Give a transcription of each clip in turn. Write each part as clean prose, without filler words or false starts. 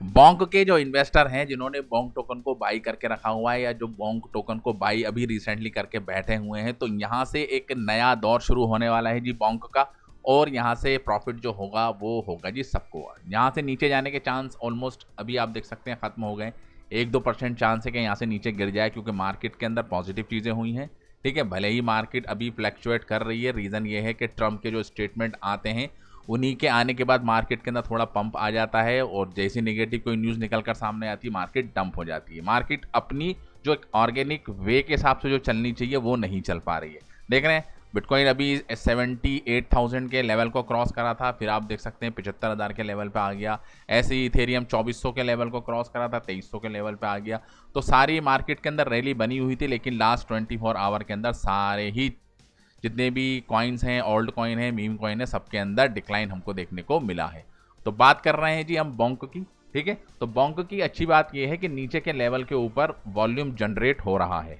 बॉन्क के जो इन्वेस्टर हैं जिन्होंने बॉन्क टोकन को बाई करके रखा हुआ है या जो बॉन्क टोकन को बाई अभी रिसेंटली करके बैठे हुए हैं, तो यहाँ से एक नया दौर शुरू होने वाला है जी बॉन्क का। और यहाँ से प्रॉफिट जो होगा वो होगा जी सबको। यहाँ से नीचे जाने के चांस ऑलमोस्ट अभी आप देख सकते हैं खत्म हो गए। 1-2% चांस है कि यहाँ से नीचे गिर जाए, क्योंकि मार्केट के अंदर पॉजिटिव चीज़ें हुई हैं। ठीक है, भले ही मार्केट अभी फ्लैक्चुएट कर रही है, रीज़न ये है कि ट्रम्प के जो स्टेटमेंट आते हैं उन्हीं के आने के बाद मार्केट के अंदर थोड़ा पंप आ जाता है, और जैसे नेगेटिव कोई न्यूज़ निकल कर सामने आती है मार्केट डंप हो जाती है। मार्केट अपनी जो एक ऑर्गेनिक वे के हिसाब से जो चलनी चाहिए वो नहीं चल पा रही है। देख रहे हैं बिटकॉइन अभी 78,000 के लेवल को क्रॉस करा था, फिर आप देख सकते हैं 75,000 के लेवल पे आ गया। ऐसे ही इथेरियम 2400 के लेवल को क्रॉस करा था, 2300 के लेवल पे आ गया। तो सारी मार्केट के अंदर रैली बनी हुई थी, लेकिन लास्ट 24 आवर के अंदर सारे ही जितने भी कॉइन्स हैं, ओल्ड कॉइन है, मीम कॉइन है, सबके अंदर डिक्लाइन हमको देखने को मिला है। तो बात कर रहे हैं जी हम बॉन्क की। ठीक है, तो बॉन्क की अच्छी बात यह है कि नीचे के लेवल के ऊपर वॉल्यूम जनरेट हो रहा है।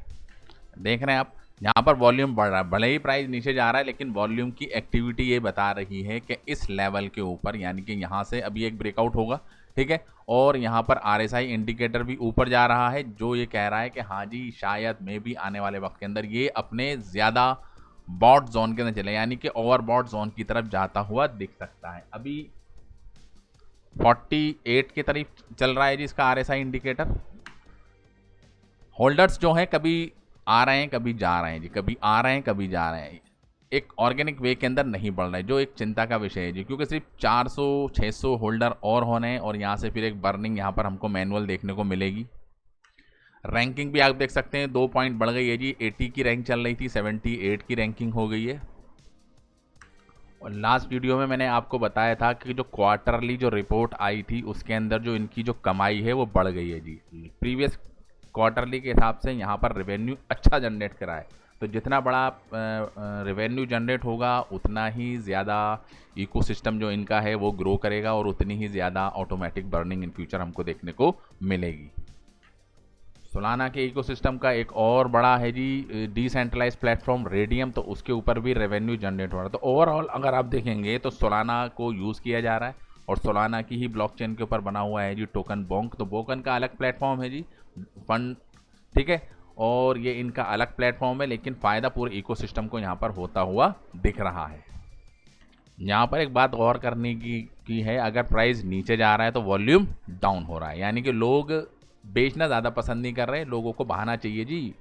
देख रहे हैं आप, यहाँ पर वॉल्यूम बढ़ रहा है, भले ही प्राइस नीचे जा रहा है, लेकिन वॉल्यूम की एक्टिविटी ये बता रही है कि इस लेवल के ऊपर, यानी कि यहाँ से अभी एक ब्रेकआउट होगा। ठीक है, और यहाँ पर RSI इंडिकेटर भी ऊपर जा रहा है, जो ये कह रहा है कि हाँ जी शायद में भी आने वाले वक्त के अंदर ये अपने ज़्यादा बॉट जोन के अंदर चले, यानी कि ओवर बॉट जोन की तरफ जाता हुआ दिख सकता है। अभी 48 की तरफ चल रहा है जी इसका RSI इंडिकेटर। होल्डर्स जो हैं कभी आ रहे हैं कभी जा रहे हैं जी, कभी आ रहे हैं कभी जा रहे हैं, एक ऑर्गेनिक वे के अंदर नहीं बढ़ रहे, जो एक चिंता का विषय है जी, क्योंकि सिर्फ 400-600 होल्डर और होने हैं, और यहाँ से फिर एक बर्निंग यहाँ पर हमको मैनुअल देखने को मिलेगी। रैंकिंग भी आप देख सकते हैं 2 पॉइंट बढ़ गई है जी, 80 की रैंक चल रही थी, 78 की रैंकिंग हो गई है। और लास्ट वीडियो में मैंने आपको बताया था कि जो क्वार्टरली जो रिपोर्ट आई थी उसके अंदर जो इनकी जो कमाई है वो बढ़ गई है जी। प्रीवियस क्वार्टरली के हिसाब से यहाँ पर रेवेन्यू अच्छा जनरेट करा है, तो जितना बड़ा रेवेन्यू जनरेट होगा उतना ही ज़्यादा इकोसिस्टम जो इनका है वो ग्रो करेगा, और उतनी ही ज़्यादा ऑटोमेटिक बर्निंग इन फ्यूचर हमको देखने को मिलेगी। सोलाना के इकोसिस्टम का एक और बड़ा है जी डिसेंट्रलाइज प्लेटफॉर्म रेडियम, तो उसके ऊपर भी रेवेन्यू जनरेट हो रहा है। तो ओवरऑल अगर आप देखेंगे तो सोलाना को यूज़ किया जा रहा है, और सोलाना की ही ब्लॉकचेन के ऊपर बना हुआ है जी टोकन बॉन्क। तो बोकन का अलग प्लेटफॉर्म है जी, फंड। ठीक है, और ये इनका अलग प्लेटफॉर्म है, लेकिन फ़ायदा पूरे इकोसिस्टम को यहाँ पर होता हुआ दिख रहा है। यहाँ पर एक बात गौर करने की है, अगर प्राइस नीचे जा रहा है तो वॉल्यूम डाउन हो रहा है, यानी कि लोग बेचना ज़्यादा पसंद नहीं कर रहे। लोगों को बहाना चाहिए जी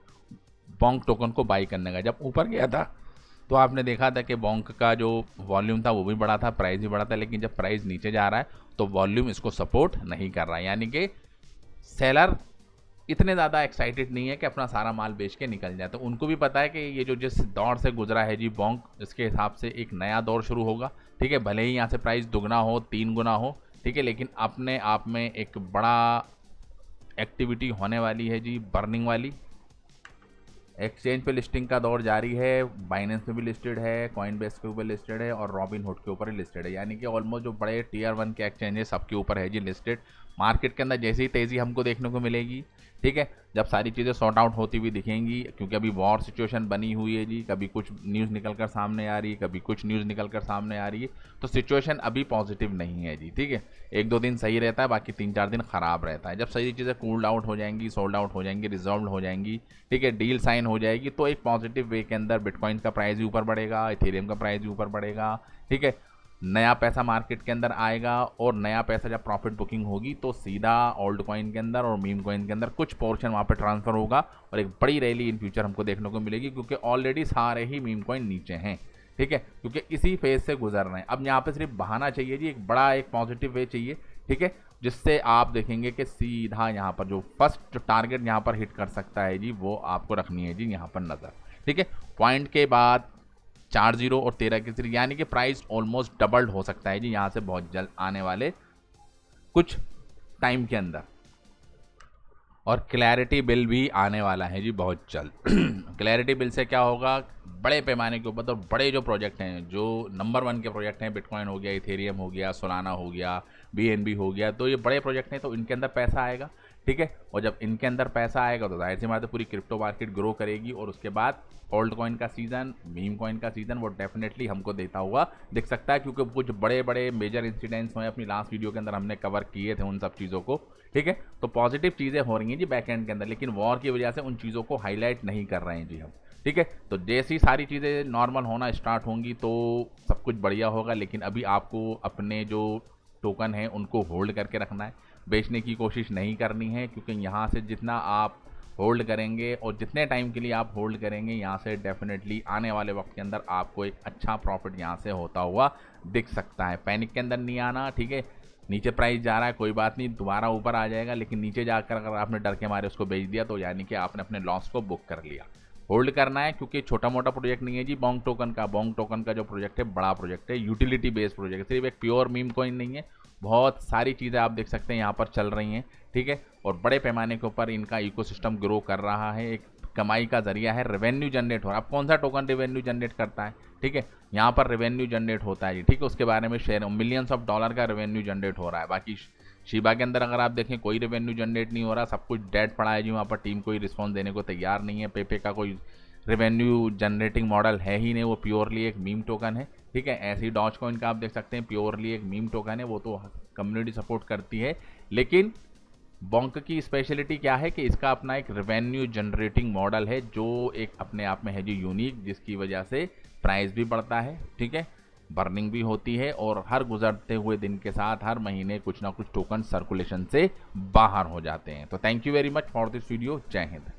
बॉन्क टोकन को बाई करने का। जब ऊपर गया था तो आपने देखा था कि बॉन्क का जो वॉल्यूम था वो भी बढ़ा था, प्राइस भी बढ़ा था, लेकिन जब प्राइस नीचे जा रहा है तो वॉल्यूम इसको सपोर्ट नहीं कर रहा है, यानी कि सेलर इतने ज़्यादा एक्साइटेड नहीं है कि अपना सारा माल बेच के निकल जाए। तो उनको भी पता है कि ये जो जिस दौर से गुजरा है जी बॉन्क, इसके हिसाब से एक नया दौर शुरू होगा। ठीक है, भले ही यहाँ से प्राइस दुगना हो 3 गुना हो, ठीक है, लेकिन अपने आप में एक बड़ा एक्टिविटी होने वाली है जी बर्निंग वाली। एक्सचेंज पे लिस्टिंग का दौर जारी है, बाइनेंस पे भी लिस्टेड है, कॉइनबेस के ऊपर लिस्टेड है, और रॉबिनहुड के ऊपर ही लिस्टेड है, यानी कि ऑलमोस्ट जो बड़े टियर 1 के एक्सचेंज है सबके ऊपर है जी लिस्टेड। मार्केट के अंदर जैसे ही तेज़ी हमको देखने को मिलेगी, ठीक है, जब सारी चीज़ें सॉर्ट आउट होती हुई दिखेंगी, क्योंकि अभी वॉर सिचुएशन बनी हुई है जी, कभी कुछ न्यूज़ निकल कर सामने आ रही है, कभी कुछ न्यूज़ निकल कर सामने आ रही है, तो सिचुएशन अभी पॉजिटिव नहीं है जी। ठीक है, 1-2 दिन सही रहता है, बाकी 3-4 दिन ख़राब रहता है। जब सही चीज़ें कूल्ड आउट हो जाएंगी, सोल्ड आउट हो जाएंगी, रिजॉल्व हो जाएंगी, ठीक है, डील साइन हो जाएगी, तो एक पॉजिटिव वे के अंदर बिटकॉइन का प्राइस भी ऊपर बढ़ेगा, इथेरियम का प्राइस भी ऊपर बढ़ेगा। ठीक है, नया पैसा मार्केट के अंदर आएगा, और नया पैसा जब प्रॉफिट बुकिंग होगी तो सीधा ओल्ड कॉइन के अंदर और मीम कॉइन के अंदर कुछ पोर्शन वहाँ पे ट्रांसफ़र होगा, और एक बड़ी रैली इन फ्यूचर हमको देखने को मिलेगी, क्योंकि ऑलरेडी सारे ही मीम कॉइन नीचे हैं। ठीक है, क्योंकि इसी फेज से गुजर रहे हैं। अब यहाँ पे सिर्फ बहाना चाहिए जी, एक बड़ा एक पॉजिटिव वे चाहिए, ठीक है, जिससे आप देखेंगे कि सीधा यहाँ पर जो फर्स्ट टारगेट यहाँ पर हिट कर सकता है जी, वो आपको रखनी है जी यहाँ पर नज़र। ठीक है, पॉइंट के बाद 4 0 और 13 की 3, यानी कि प्राइस ऑलमोस्ट डबल्ड हो सकता है जी यहाँ से बहुत जल्द आने वाले कुछ टाइम के अंदर। और क्लैरिटी बिल भी आने वाला है जी बहुत जल्द। क्लैरिटी बिल से क्या होगा, बड़े पैमाने के ऊपर, तो बड़े जो प्रोजेक्ट हैं, जो नंबर 1 के प्रोजेक्ट हैं, बिटकॉइन हो गया, इथेरियम हो गया, सोलाना हो गया, बीएनबी हो गया, तो ये बड़े प्रोजेक्ट हैं, तो इनके अंदर पैसा आएगा, ठीक है। और जब इनके अंदर पैसा आएगा तो जाहिर सी बात है पूरी क्रिप्टो मार्केट ग्रो करेगी, और उसके बाद ओल्ड कॉइन का सीज़न, मीम कॉइन का सीज़न वो डेफिनेटली हमको देता हुआ दिख सकता है, क्योंकि कुछ बड़े बड़े मेजर इंसिडेंट्स हुए अपनी लास्ट वीडियो के अंदर हमने कवर किए थे उन सब चीज़ों को, ठीक है। तो पॉजिटिव चीज़ें हो रही हैं जी बैक एंड के अंदर, लेकिन वॉर की वजह से उन चीज़ों को हाईलाइट नहीं कर रहे हैं जी हम, ठीक है। तो जैसी सारी चीज़ें नॉर्मल होना स्टार्ट होंगी तो सब कुछ बढ़िया होगा, लेकिन अभी आपको अपने जो टोकन हैं उनको होल्ड करके रखना है, बेचने की कोशिश नहीं करनी है, क्योंकि यहाँ से जितना आप होल्ड करेंगे और जितने टाइम के लिए आप होल्ड करेंगे, यहाँ से डेफिनेटली आने वाले वक्त के अंदर आपको एक अच्छा प्रॉफिट यहाँ से होता हुआ दिख सकता है। पैनिक के अंदर नहीं आना, ठीक है। नीचे प्राइस जा रहा है, कोई बात नहीं, दोबारा ऊपर आ जाएगा, लेकिन नीचे जाकर अगर आपने डर के मारे उसको बेच दिया तो यानी कि आपने अपने लॉस को बुक कर लिया। होल्ड करना है, क्योंकि छोटा मोटा प्रोजेक्ट नहीं है जी बॉन्ग टोकन का। बॉन्ग टोकन का जो प्रोजेक्ट है बड़ा प्रोजेक्ट है, यूटिलिटी बेस्ड प्रोजेक्ट, सिर्फ एक प्योर मीम कॉइन नहीं है, बहुत सारी चीज़ें आप देख सकते हैं यहाँ पर चल रही हैं, ठीक है। और बड़े पैमाने के ऊपर इनका इकोसिस्टम ग्रो कर रहा है, एक कमाई का जरिया है, रेवेन्यू जनरेट हो रहा है। अब कौन सा टोकन रेवेन्यू जनरेट करता है, ठीक है, यहाँ पर रेवेन्यू जनरेट होता है जी, ठीक है। उसके बारे में शेयर मिलियंस ऑफ डॉलर का रेवेन्यू जनरेट हो रहा है। बाकी शिबा के अंदर अगर आप देखें कोई रेवेन्यू जनरेट नहीं हो रहा, सब कुछ डेड पड़ा है जी, वहाँ पर टीम कोई रिस्पॉन्स देने को तैयार नहीं है। पेपे का कोई रेवेन्यू जनरेटिंग मॉडल है ही नहीं, वो प्योरली एक मीम टोकन है, ठीक है। ऐसे ही डॉज कॉइन का आप देख सकते हैं प्योरली एक मीम टोकन है, वो तो कम्युनिटी सपोर्ट करती है, लेकिन बॉन्क की स्पेशलिटी क्या है कि इसका अपना एक रेवेन्यू जनरेटिंग मॉडल है, जो एक अपने आप में है जी यूनिक, जिसकी वजह से प्राइस भी बढ़ता है, ठीक है, बर्निंग भी होती है, और हर गुजरते हुए दिन के साथ हर महीने कुछ ना कुछ टोकन सर्कुलेशन से बाहर हो जाते हैं। तो thank you very much for this video. जय हिंद।